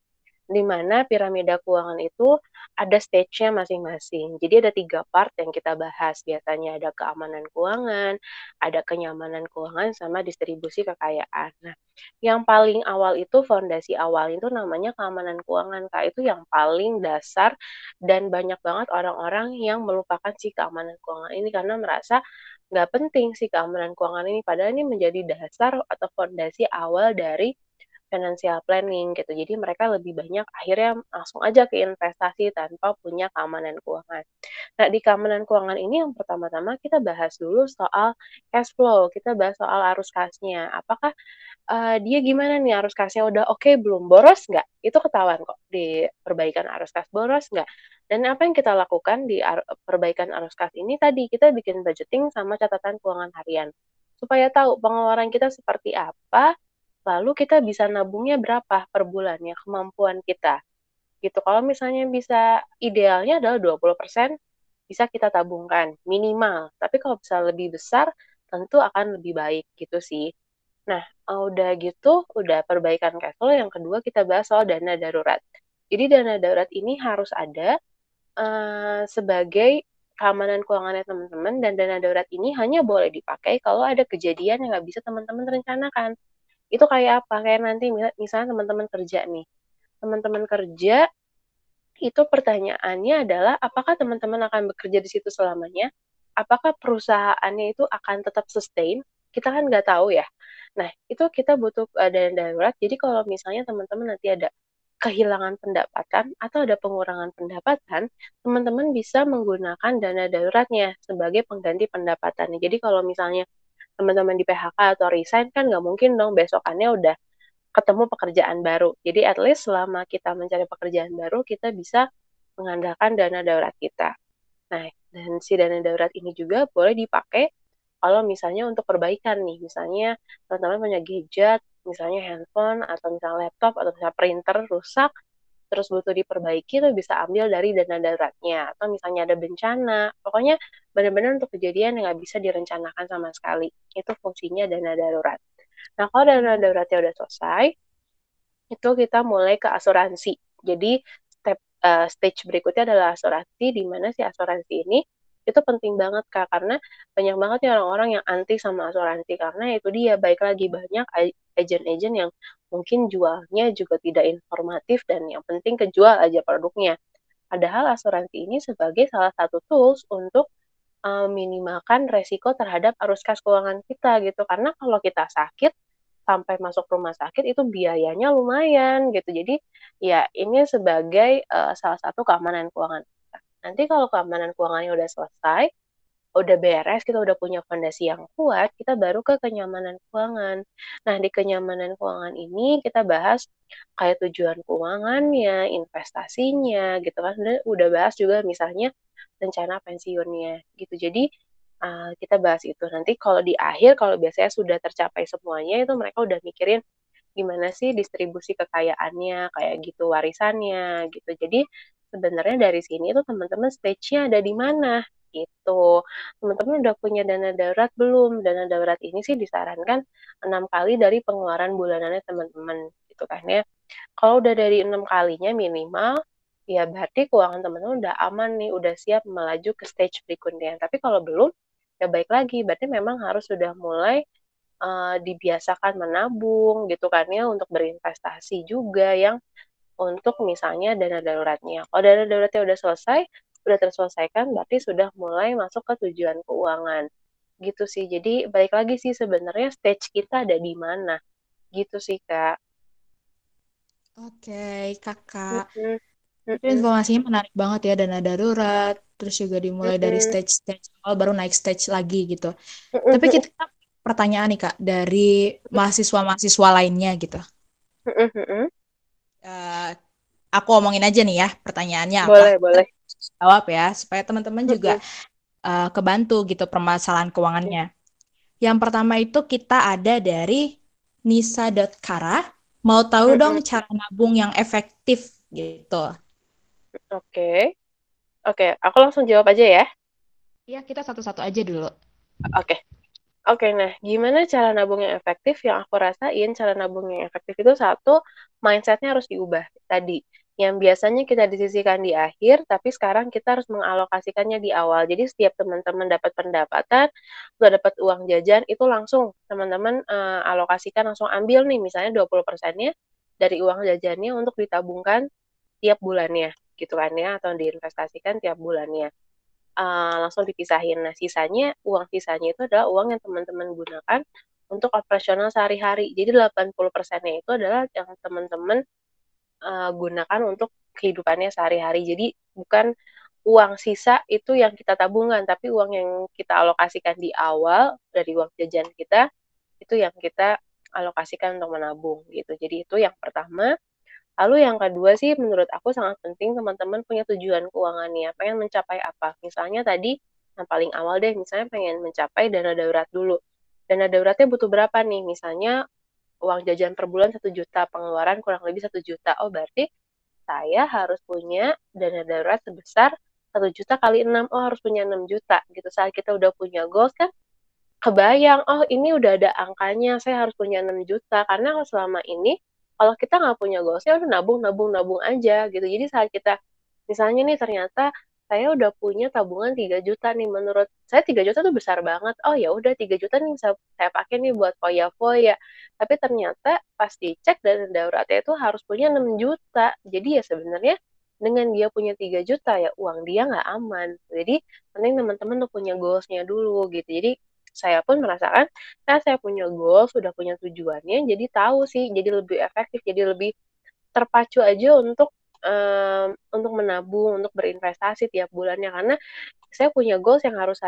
Di mana piramida keuangan itu ada stage-nya masing-masing. Jadi ada 3 part yang kita bahas biasanya, ada keamanan keuangan, ada kenyamanan keuangan, sama distribusi kekayaan. Nah, yang paling awal itu, fondasi awal itu namanya keamanan keuangan, Kak. Itu yang paling dasar dan banyak banget orang-orang yang melupakan si keamanan keuangan ini karena merasa nggak penting si keamanan keuangan ini, padahal ini menjadi dasar atau fondasi awal dari financial planning gitu. Jadi mereka lebih banyak akhirnya langsung aja ke investasi tanpa punya keamanan keuangan. Nah, di keamanan keuangan ini yang pertama-tama kita bahas dulu soal cash flow, kita bahas soal arus kasnya. Apakah, dia gimana nih arus kasnya udah oke belum, boros nggak? Itu ketahuan kok di perbaikan arus kas, boros nggak? Dan apa yang kita lakukan di perbaikan arus kas ini tadi, kita bikin budgeting sama catatan keuangan harian. Supaya tahu pengeluaran kita seperti apa, lalu kita bisa nabungnya berapa per bulannya, kemampuan kita, gitu. Kalau misalnya bisa idealnya adalah 20% bisa kita tabungkan, minimal. Tapi kalau bisa lebih besar, tentu akan lebih baik, gitu sih. Nah, udah gitu, udah perbaikan cash flow, yang kedua kita bahas soal dana darurat. Jadi dana darurat ini harus ada, sebagai keamanan keuangannya teman-teman, dan dana darurat ini hanya boleh dipakai kalau ada kejadian yang nggak bisa teman-teman rencanakan. Itu kayak apa? Kayak nanti misalnya teman-teman kerja nih, teman-teman kerja itu pertanyaannya adalah apakah teman-teman akan bekerja di situ selamanya? Apakah perusahaannya itu akan tetap sustain? Kita kan nggak tahu ya. Nah, itu kita butuh dana darurat. Jadi kalau misalnya teman-teman nanti ada kehilangan pendapatan atau ada pengurangan pendapatan, teman-teman bisa menggunakan dana daruratnya sebagai pengganti pendapatannya. Jadi kalau misalnya teman-teman di PHK atau resign kan nggak mungkin dong besokannya udah ketemu pekerjaan baru. Jadi at least selama kita mencari pekerjaan baru, kita bisa mengandalkan dana darurat kita. Nah, dan si dana darurat ini juga boleh dipakai kalau misalnya untuk perbaikan nih. Misalnya teman-teman punya gadget, misalnya handphone, atau misalnya laptop, atau misalnya printer rusak, terus butuh diperbaiki, itu bisa ambil dari dana daruratnya. Atau misalnya ada bencana, pokoknya benar-benar untuk kejadian yang nggak bisa direncanakan sama sekali. Itu fungsinya dana darurat. Nah, kalau dana daruratnya udah selesai, itu kita mulai ke asuransi. Jadi stage berikutnya adalah asuransi, di mana si asuransi ini itu penting banget Kak, karena banyak banget ya orang-orang yang anti sama asuransi, karena itu dia, baik lagi banyak agen-agen yang mungkin jualnya juga tidak informatif dan yang penting kejual aja produknya. Padahal asuransi ini sebagai salah satu tools untuk minimalkan resiko terhadap arus kas keuangan kita gitu. Karena kalau kita sakit, sampai masuk rumah sakit itu biayanya lumayan gitu. Jadi ya ini sebagai, salah satu keamanan keuangan kita. Nanti kalau keamanan keuangannya udah selesai, udah beres, kita udah punya fondasi yang kuat, kita baru ke kenyamanan keuangan. Nah, di kenyamanan keuangan ini kita bahas kayak tujuan keuangannya, investasinya, gitu kan. Udah bahas juga misalnya rencana pensiunnya, gitu. Jadi, kita bahas itu. Nanti kalau di akhir, kalau biasanya sudah tercapai semuanya, itu mereka udah mikirin gimana sih distribusi kekayaannya, kayak gitu, warisannya, gitu. Jadi sebenarnya dari sini tuh teman-teman stage-nya ada di mana, gitu. Teman-teman udah punya dana darurat belum? Dana darurat ini sih disarankan 6 kali dari pengeluaran bulanannya teman-teman, gitu kan ya. Kalau udah dari 6 kalinya minimal, ya berarti keuangan teman-teman udah aman nih, udah siap melaju ke stage berikutnya. Tapi kalau belum, ya baik lagi, berarti memang harus sudah mulai dibiasakan menabung gitu kan ya, untuk berinvestasi juga yang untuk misalnya dana daruratnya. Kalau dana daruratnya udah selesai, udah terselesaikan, berarti sudah mulai masuk ke tujuan keuangan. Gitu sih. Jadi balik lagi sih sebenarnya stage kita ada di mana. Gitu sih, Kak. Oke, kakak. Mhm, Itu mhm, informasinya menarik banget ya, dana darurat, terus juga dimulai dari mhm, stage-stage awal baru naik stage lagi gitu. mhm, Tapi kita pertanyaan nih Kak, dari mahasiswa-mahasiswa lainnya gitu. mhm, mhm. Eh, aku omongin aja nih ya pertanyaannya apa. Boleh, boleh. Jawab ya, supaya teman-teman juga Mhm, kebantu gitu permasalahan keuangannya. Yang pertama itu kita ada dari Nisa.Kara. Mau tahu dong mhm. cara nabung yang efektif gitu. Oke. Oke, aku langsung jawab aja ya. Iya, kita satu-satu aja dulu. Oke. Oke, nah gimana cara nabung yang efektif? Yang aku rasain cara nabung yang efektif itu satu, mindsetnya harus diubah tadi. Yang biasanya kita disisihkan di akhir, tapi sekarang kita harus mengalokasikannya di awal. Jadi setiap teman-teman dapat pendapatan, udah dapat uang jajan, itu langsung teman-teman alokasikan, langsung ambil nih misalnya 20%-nya dari uang jajannya untuk ditabungkan tiap bulannya, gitu kan ya, atau diinvestasikan tiap bulannya. Langsung dipisahin. Nah, uang sisanya itu adalah uang yang teman-teman gunakan untuk operasional sehari-hari. Jadi 80%-nya itu adalah yang teman-teman gunakan untuk kehidupannya sehari-hari. Jadi bukan uang sisa itu yang kita tabungkan, tapi uang yang kita alokasikan di awal dari uang jajan kita, itu yang kita alokasikan untuk menabung gitu. Jadi itu yang pertama. Lalu yang kedua sih menurut aku sangat penting teman-teman punya tujuan keuangannya, pengen mencapai apa. Misalnya tadi yang paling awal deh, misalnya pengen mencapai dana darurat dulu. Dana daruratnya butuh berapa nih? Misalnya uang jajan per bulan 1 juta, pengeluaran kurang lebih 1 juta. Oh berarti saya harus punya dana darurat sebesar 1 juta kali 6. Oh harus punya 6 juta gitu. Saat kita udah punya goals kan kebayang, oh ini udah ada angkanya, saya harus punya 6 juta. Karena kalau selama ini, kalau kita nggak punya goals, ya udah nabung, nabung, nabung aja gitu. Jadi saat kita, misalnya nih ternyata saya udah punya tabungan 3 juta nih, menurut saya 3 juta tuh besar banget. Oh ya udah 3 juta nih bisa saya pakai nih buat foya-foya. Tapi ternyata pas dicek dan daruratnya itu harus punya 6 juta. Jadi ya sebenarnya dengan dia punya 3 juta ya uang dia nggak aman. Jadi penting teman-teman tuh punya goalsnya dulu gitu. Jadi saya pun merasakan, saya punya goal, sudah punya tujuannya, jadi tahu sih, jadi lebih efektif, jadi lebih terpacu aja untuk menabung, untuk berinvestasi tiap bulannya. Karena saya punya goals yang harus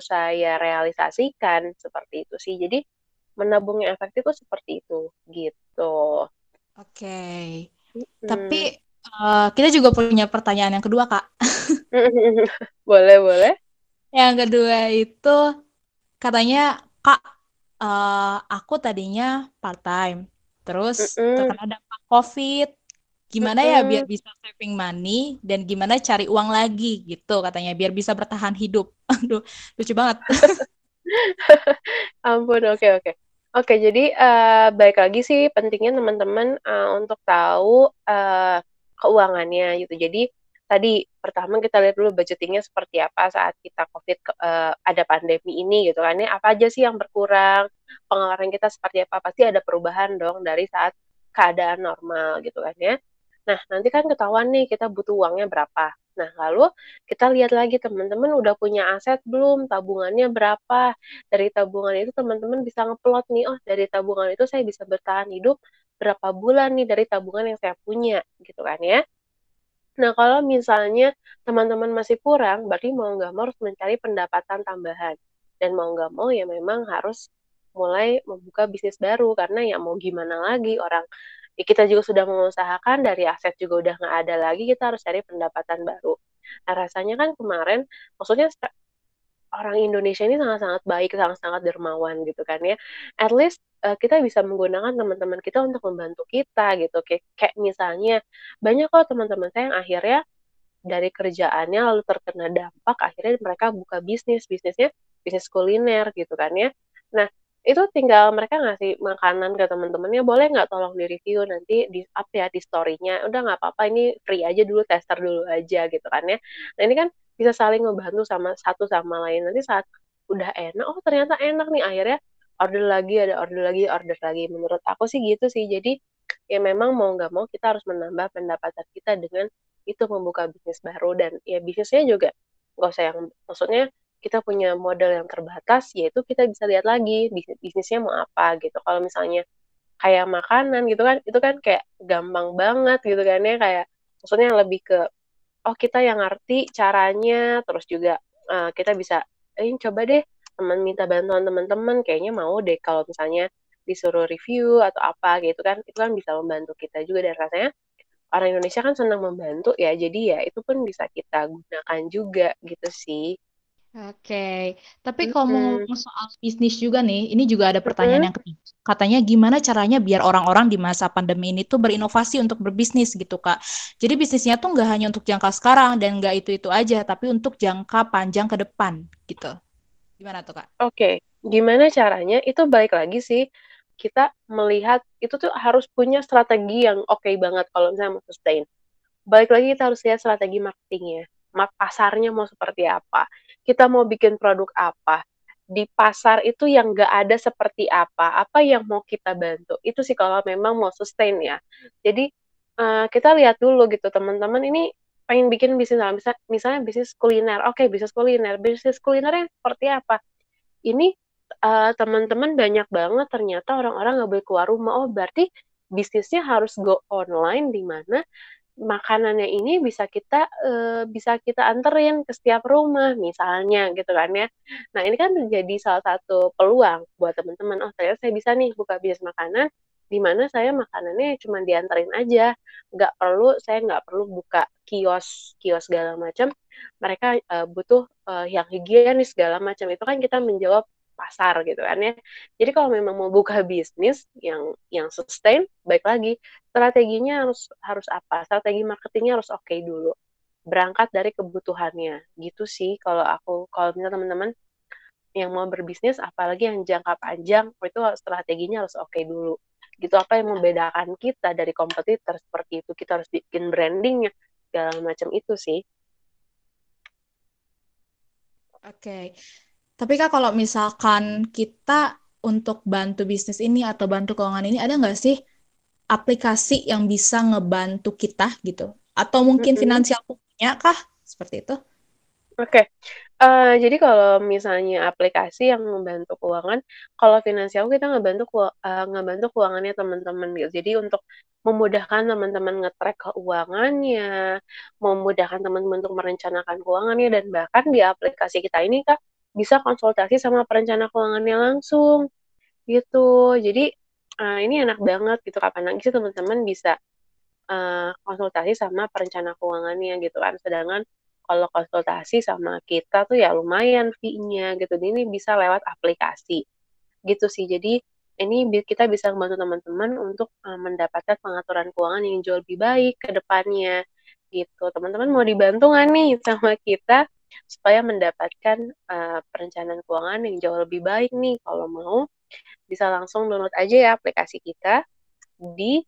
saya realisasikan, seperti itu sih. Jadi menabung yang efektif itu seperti itu, gitu. Oke. Tapi Mhm. kita juga punya pertanyaan yang kedua, Kak. Boleh, boleh. Yang kedua itu katanya, Kak, aku tadinya part-time, terus Mhm, terkena dampak COVID. Gimana ya biar mhm. bisa saving money dan gimana cari uang lagi gitu katanya biar bisa bertahan hidup. Aduh, lucu banget. Ampun, oke, oke. Oke, jadi, balik lagi sih pentingnya teman-teman, untuk tahu, keuangannya gitu. Jadi tadi pertama kita lihat dulu budgeting-nya seperti apa saat kita ada pandemi ini gitu kan ya, apa aja sih yang berkurang, pengeluaran kita seperti apa, pasti ada perubahan dong dari saat keadaan normal gitu kan ya. Nah, nanti kan ketahuan nih kita butuh uangnya berapa. Nah, lalu kita lihat lagi teman-teman udah punya aset belum, tabungannya berapa, dari tabungan itu teman-teman bisa ngeplot nih, oh dari tabungan itu saya bisa bertahan hidup berapa bulan nih dari tabungan yang saya punya, gitu kan ya. Nah, kalau misalnya teman-teman masih kurang, berarti mau nggak mau harus mencari pendapatan tambahan. Dan mau nggak mau ya memang harus mulai membuka bisnis baru, karena ya mau gimana lagi orang ya kita juga sudah mengusahakan dari aset juga udah nggak ada lagi, kita harus cari pendapatan baru. Nah, rasanya kan kemarin, maksudnya orang Indonesia ini sangat-sangat baik, sangat-sangat dermawan gitu kan ya. At least, kita bisa menggunakan teman-teman kita untuk membantu kita gitu. Kayak kayak misalnya, banyak kok teman-teman saya yang akhirnya dari kerjaannya lalu terkena dampak, akhirnya mereka buka bisnis, bisnisnya bisnis kuliner gitu kan ya. Nah, itu tinggal mereka ngasih makanan ke teman-temannya, "Boleh nggak tolong di-review, nanti di-up ya di story-nya." "Udah nggak apa-apa, ini free aja dulu, tester dulu aja," gitu kan ya. Nah, ini kan bisa saling membantu sama satu sama lain. Nanti saat udah enak, "Oh ternyata enak nih," akhirnya order lagi, ada order lagi, order lagi. Menurut aku sih gitu sih. Jadi, ya memang mau nggak mau kita harus menambah pendapatan kita dengan itu membuka bisnis baru. Dan ya bisnisnya juga nggak usah yang, maksudnya kita punya modal yang terbatas, yaitu kita bisa lihat lagi bisnisnya mau apa gitu. Kalau misalnya kayak makanan gitu kan, itu kan kayak gampang banget gitu kan ya, kayak maksudnya lebih ke oh kita yang ngerti caranya, terus juga kita bisa coba deh teman minta bantuan teman-teman, kayaknya mau deh kalau misalnya disuruh review atau apa gitu kan, itu kan bisa membantu kita juga. Dan rasanya orang Indonesia kan senang membantu ya, jadi ya itu pun bisa kita gunakan juga gitu sih. Oke, tapi kalau mau Mm-mm. ngomong soal bisnis juga nih, ini juga ada pertanyaan Mm-mm. yang ketiga. Katanya gimana caranya biar orang-orang di masa pandemi ini tuh berinovasi untuk berbisnis gitu, Kak. Jadi bisnisnya tuh nggak hanya untuk jangka sekarang dan nggak itu-itu aja, tapi untuk jangka panjang ke depan gitu. Gimana tuh, Kak? Oke, gimana caranya? Itu balik lagi sih, kita melihat itu tuh harus punya strategi yang oke banget kalau misalnya mau sustain. Balik lagi kita harus lihat strategi marketingnya, pasarnya mau seperti apa, kita mau bikin produk apa, di pasar itu yang nggak ada seperti apa yang mau kita bantu. Itu sih kalau memang mau sustain ya. Jadi kita lihat dulu gitu teman-teman ini pengen bikin bisnis apa, misalnya bisnis kuliner. Oke, bisnis kuliner yang seperti apa? Ini teman-teman banyak banget ternyata orang-orang nggak boleh keluar rumah. Oh, berarti bisnisnya harus go online, di mana makanannya ini bisa kita anterin ke setiap rumah misalnya gitu kan ya. Nah, ini kan menjadi salah satu peluang buat teman-teman. Oh, ternyata saya bisa nih buka bisnis makanan di mana saya makanannya cuma dianterin aja. Saya nggak perlu buka kios segala macam. Mereka butuh yang higienis segala macam. Itu kan kita menjawab pasar gitu kan ya. Jadi kalau memang mau buka bisnis yang sustain, baik lagi strateginya harus apa? Strategi marketingnya harus oke dulu. Berangkat dari kebutuhannya. Gitu sih kalau misalnya teman-teman yang mau berbisnis, apalagi yang jangka panjang, itu strateginya harus oke dulu. Gitu, apa yang membedakan kita dari kompetitor seperti itu. Kita harus bikin brandingnya, segala macam itu sih. Oke. Tapi Kak, kalau misalkan kita untuk bantu bisnis ini atau bantu keuangan ini, ada nggak sih aplikasi yang bisa ngebantu kita gitu? Atau mungkin Mm-mm. finansial punya kah? Seperti itu? Oke, jadi kalau misalnya aplikasi yang membantu keuangan, kalau finansial kita ngebantu keuangannya teman-teman gitu. Jadi untuk memudahkan teman-teman nge-track keuangannya, memudahkan teman-teman untuk merencanakan keuangannya, dan bahkan di aplikasi kita ini Kak, bisa konsultasi sama perencana keuangannya langsung, gitu. Jadi, ini enak banget gitu, kapan lagi sih teman-teman bisa konsultasi sama perencana keuangannya gitu kan. Sedangkan kalau konsultasi sama kita tuh ya lumayan fee-nya gitu. Ini bisa lewat aplikasi gitu sih. Jadi ini kita bisa membantu teman-teman untuk mendapatkan pengaturan keuangan yang jauh lebih baik ke depannya gitu. Teman-teman mau dibantu nggak nih sama kita supaya mendapatkan perencanaan keuangan yang jauh lebih baik nih? Kalau mau bisa langsung download aja ya aplikasi kita di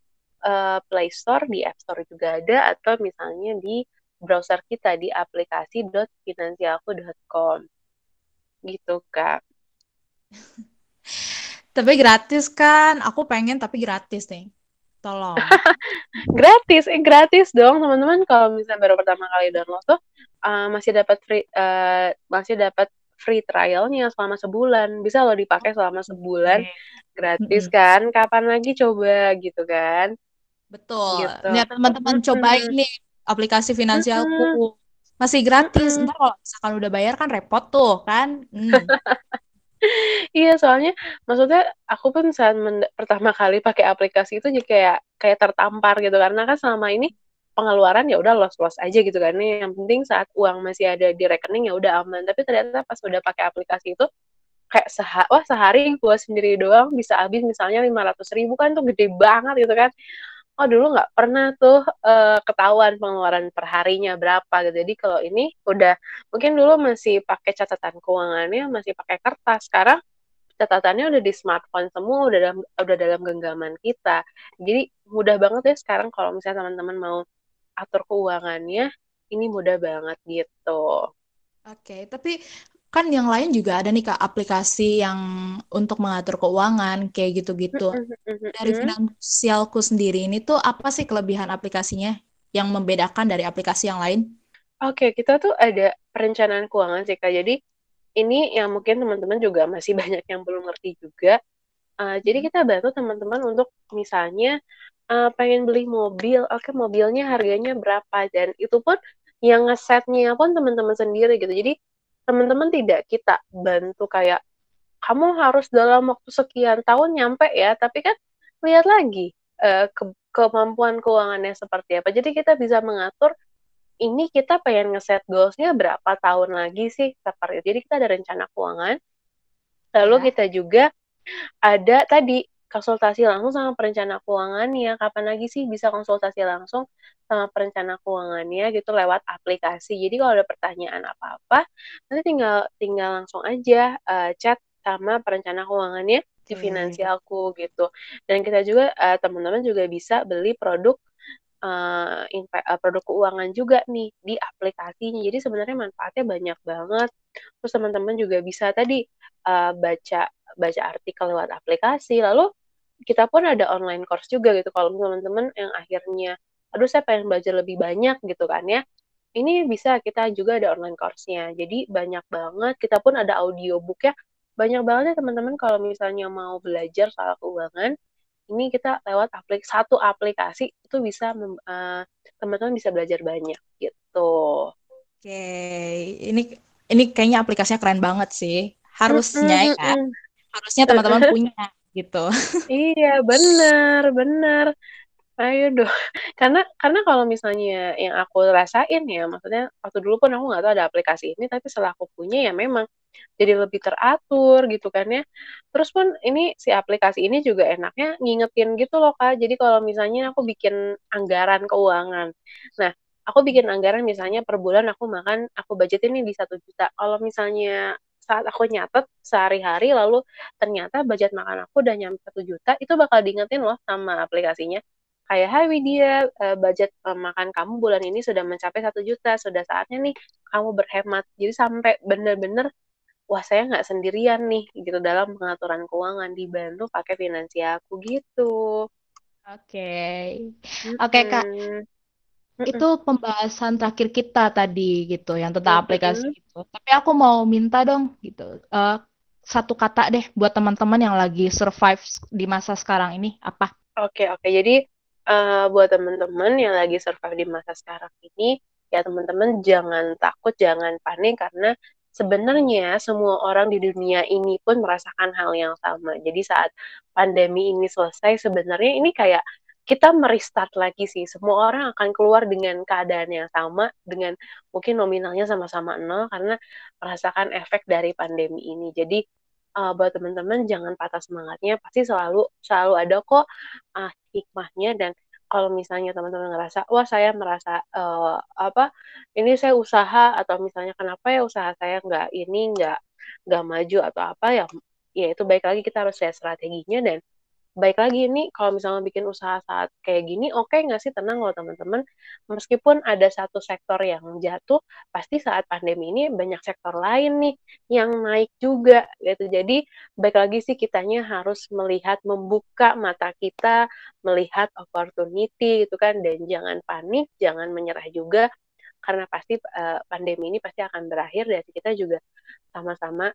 Play Store, di App Store juga ada, atau misalnya di browser kita di aplikasi.finansialku.com. Gitu, Kak. Tapi gratis kan? Aku pengen tapi gratis nih. Tolong. Gratis dong, teman-teman. Kalau misalnya baru pertama kali download tuh masih dapat free trialnya selama sebulan. Bisa lo dipakai selama sebulan Oke. gratis Mm-mm. kan? Kapan lagi coba gitu kan? Betul. Gitu. Lihat teman-teman cobain Mm-mm. nih aplikasi finansialku. Mm-mm. Masih gratis. Mm-mm. Ntar kalau misalkan udah bayar kan repot tuh kan. Iya, soalnya maksudnya aku pun saat pertama kali pakai aplikasi itu jadi kayak kayak tertampar gitu, karena kan selama ini pengeluaran ya udah los-los aja gitu kan. Yang penting saat uang masih ada di rekening ya udah aman. Tapi ternyata pas udah pakai aplikasi itu kayak sehari gue sendiri doang bisa habis misalnya 500.000, kan tuh gede banget gitu kan. Oh, dulu nggak pernah tuh ketahuan pengeluaran per harinya berapa gitu. Jadi kalau ini udah, mungkin dulu masih pakai catatan keuangannya, masih pakai kertas. Sekarang catatannya udah di smartphone semua, udah dalam genggaman kita. Jadi mudah banget ya sekarang kalau misalnya teman-teman mau atur keuangannya, ini mudah banget gitu. Oke, tapi kan yang lain juga ada nih Kak aplikasi yang untuk mengatur keuangan kayak gitu-gitu. Dari finansialku sendiri ini tuh apa sih kelebihan aplikasinya yang membedakan dari aplikasi yang lain? Oke, kita tuh ada perencanaan keuangan sih Kak. Jadi ini yang mungkin teman-teman juga masih banyak yang belum ngerti juga. Jadi kita bantu teman-teman untuk misalnya pengen beli mobil, oke mobilnya harganya berapa dan itu pun yang ngesetnya pun teman-teman sendiri gitu. Jadi teman-teman tidak kita bantu kayak kamu harus dalam waktu sekian tahun nyampe ya, tapi kan lihat lagi kemampuan keuangannya seperti apa. Jadi kita bisa mengatur ini kita pengen ngeset goals-nya berapa tahun lagi sih seperti itu. Jadi kita ada rencana keuangan. Lalu kita juga ada tadi konsultasi langsung sama perencana keuangannya. Kapan lagi sih bisa konsultasi langsung sama perencana keuangannya gitu lewat aplikasi. Jadi kalau ada pertanyaan apa-apa, nanti tinggal langsung aja chat sama perencana keuangannya di Finansialku gitu. Dan kita juga teman-teman juga bisa beli produk produk keuangan juga nih di aplikasinya. Jadi sebenarnya manfaatnya banyak banget. Terus teman-teman juga bisa tadi baca baca artikel lewat aplikasi. Lalu kita pun ada online course juga gitu. Kalau teman-teman yang akhirnya, aduh saya pengen belajar lebih banyak gitu kan ya. Ini bisa kita juga ada online course-nya. Jadi banyak banget. Kita pun ada audiobook ya. Banyak banget ya teman-teman kalau misalnya mau belajar soal keuangan ini kita lewat satu aplikasi itu bisa teman-teman bisa belajar banyak gitu. Oke, ini kayaknya aplikasinya keren banget sih. Harusnya ya, harusnya teman-teman punya gitu. Iya, benar. Ayo dong. Karena kalau misalnya yang aku rasain ya, maksudnya waktu dulu pun aku nggak tahu ada aplikasi ini, tapi setelah aku punya ya memang jadi lebih teratur gitu kan ya. Terus pun ini si aplikasi ini juga enaknya ngingetin gitu loh Kak. Jadi kalau misalnya aku bikin anggaran keuangan. Nah, aku bikin anggaran misalnya per bulan aku budgetin nih di 1 juta. Kalau misalnya saat aku nyatet sehari-hari lalu ternyata budget makan aku udah nyampe 1 juta, itu bakal diingetin loh sama aplikasinya. Kayak, hai Widya, budget makan kamu bulan ini sudah mencapai 1 juta, sudah saatnya nih kamu berhemat. Jadi sampai bener-bener wah saya nggak sendirian nih gitu dalam pengaturan keuangan dibantu pakai Finansialku gitu. Oke. Oke, Kak. Mm-mm. Itu Mm-mm. pembahasan terakhir kita tadi gitu, yang tentang aplikasi Mm-mm. itu. Tapi aku mau minta dong gitu, satu kata deh buat teman-teman yang lagi survive di masa sekarang ini apa? Oke. Jadi buat teman-teman yang lagi survive di masa sekarang ini, ya teman-teman jangan takut, jangan panik karena sebenarnya semua orang di dunia ini pun merasakan hal yang sama. Jadi saat pandemi ini selesai, sebenarnya ini kayak kita merestart lagi sih. Semua orang akan keluar dengan keadaan yang sama, dengan mungkin nominalnya sama-sama nol karena merasakan efek dari pandemi ini. Jadi buat teman-teman jangan patah semangatnya, pasti selalu ada kok hikmahnya. Dan kalau misalnya teman-teman ngerasa wah saya merasa ini saya usaha atau misalnya kenapa ya usaha saya nggak maju atau apa ya, ya itu baik lagi kita harus lihat strateginya. Dan baik lagi ini kalau misalnya bikin usaha saat kayak gini, oke nggak sih, tenang loh teman-teman, meskipun ada satu sektor yang jatuh, pasti saat pandemi ini banyak sektor lain nih yang naik juga gitu. Jadi baik lagi sih kitanya harus membuka mata kita, melihat opportunity gitu kan, dan jangan panik, jangan menyerah juga, karena pasti pandemi ini pasti akan berakhir dan kita juga sama-sama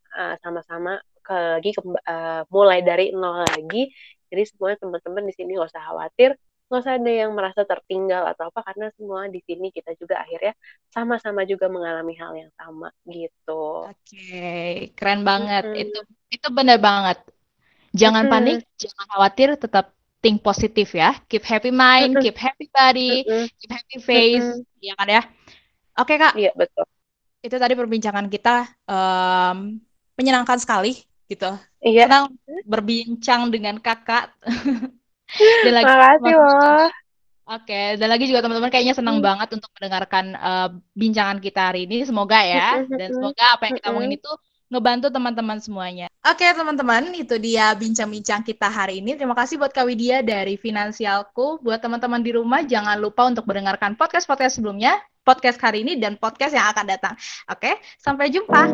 mulai dari nol lagi. Jadi semua teman-teman di sini nggak usah khawatir, nggak usah ada yang merasa tertinggal atau apa, karena semua di sini kita juga akhirnya sama-sama juga mengalami hal yang sama gitu. Oke, keren banget. Mm-mm. Itu benar banget. Jangan panik, Mm-mm. jangan khawatir, tetap think positif ya. Keep happy mind, Mm-mm. keep happy body, Mm-mm. keep happy face, Mm-mm. ya kan ya? Oke Kak, Iya betul. itu tadi perbincangan kita menyenangkan sekali gitu. Iya. Senang berbincang dengan Kakak dan lagi Makasih teman-teman juga. loh. Oke, dan lagi juga teman-teman kayaknya senang Mm. banget untuk mendengarkan bincangan kita hari ini. Semoga ya, Mm-mm. dan Mm-mm. semoga apa yang kita omongin Mm-mm. itu ngebantu teman-teman semuanya. Oke, teman-teman, itu dia bincang-bincang kita hari ini. Terima kasih buat Kak Widya dari Finansialku. Buat teman-teman di rumah, jangan lupa untuk mendengarkan podcast-podcast sebelumnya, podcast hari ini, dan podcast yang akan datang. Oke, sampai jumpa.